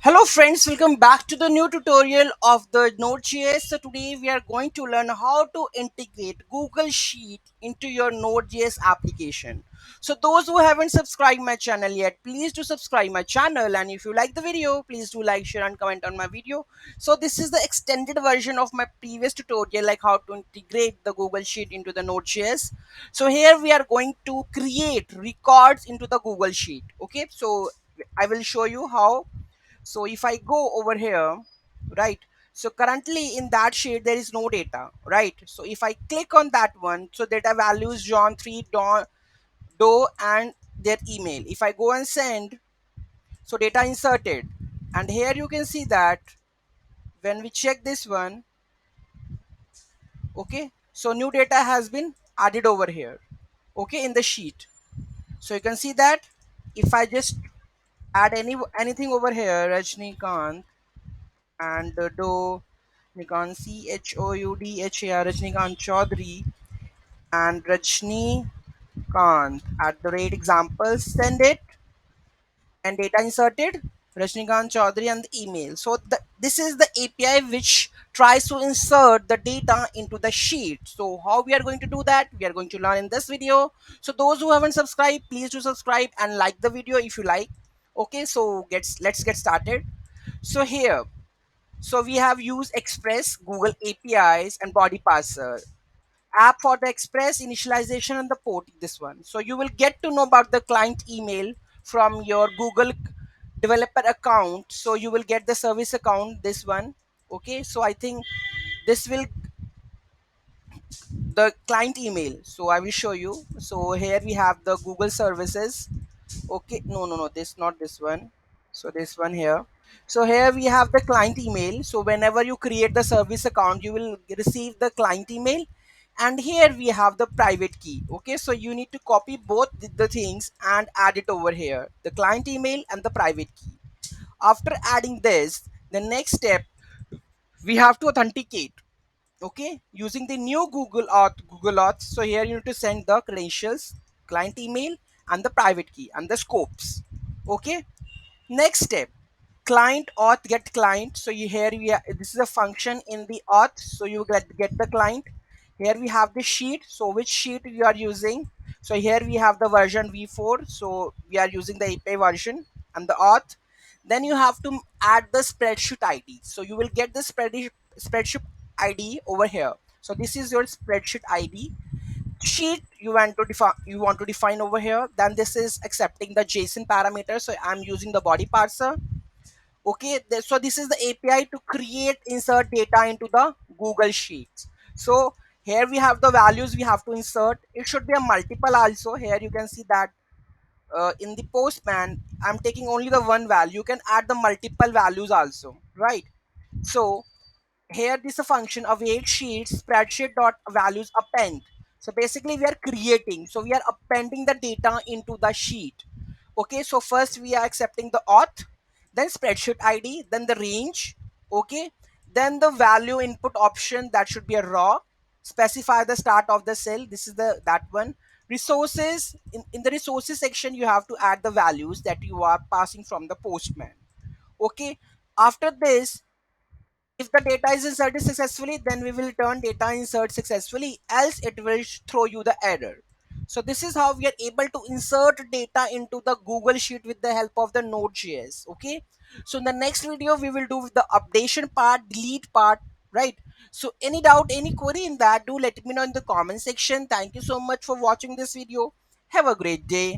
Hello friends, welcome back to the new tutorial of the Node.js. So today we are going to learn how to integrate Google Sheet into your Node.js application. So those who haven't subscribed my channel yet, please do subscribe my channel, and if you like the video, please do like, share and comment on my video. So this is the extended version of my previous tutorial, like how to integrate the Google Sheet into the Node.js. So here we are going to create records into the Google Sheet. Okay, so I will show you how. So if I go over here, right, so currently in that sheet there is no data, right? So if I click on that one, so data values John 3 Doe and their email. If I go and send, so data inserted, and here you can see that when we check this one, okay, so new data has been added over here, okay, in the sheet. So you can see that if I just add anything over here, Rajnikant and do Nikon CHOUDHAR Rajnikant Chaudhary and Rajnikant at the rate example, send it, and data inserted Rajnikant Chaudhary and the email. So this is the API which tries to insert the data into the sheet. So how we are going to do that, we are going to learn in this video. So those who haven't subscribed, please do subscribe and like the video if you like. Okay, so let's get started. So here, so we have Use Express, Google APIs, and Body Parser. App for the Express initialization and the port. This one. So you will get to know about the client email from your Google developer account. So you will get the service account. This one. Okay. So I think this will the client email. So I will show you. So here we have the Google services. Okay, no, this not this one. So this one here. So here we have the client email. So whenever you create the service account, you will receive the client email, and here we have the private key. Okay, so you need to copy both the things and add it over here, the client email and the private key. After adding this, the next step, we have to authenticate, okay, using the new Google Auth. So here you need to send the credentials, client email and the private key and the scopes. Okay, next step, client auth get client. So you here we are, this is a function in the auth, so you get the client. Here we have the sheet, so which sheet you are using. So here we have the version v4, so we are using the API version and the auth. Then you have to add the spreadsheet ID, so you will get the spreadsheet ID over here. So this is your spreadsheet ID. Sheet you want to define over here. Then this is accepting the JSON parameter, so I'm using the body parser. Okay, so this is the API to create insert data into the Google Sheets. So here we have the values we have to insert. It should be a multiple also. Here you can see that in the postman I'm taking only the one value. You can add the multiple values also, right? So here this is a function await sheet spreadsheet dot values append. So basically we are creating, so we are appending the data into the sheet. Okay, so first we are accepting the auth, then spreadsheet ID, then the range. Okay, then the value input option, that should be a raw. Specify the start of the cell, this is the that one. Resources, in the resources section you have to add the values that you are passing from the postman. Okay, after this, if the data is inserted successfully, then we will turn data insert successfully, else it will throw you the error. So this is how we are able to insert data into the Google Sheet with the help of the Node.js. Okay. So in the next video, we will do the updation part, delete part, right? So any doubt, any query in that, do let me know in the comment section. Thank you so much for watching this video. Have a great day.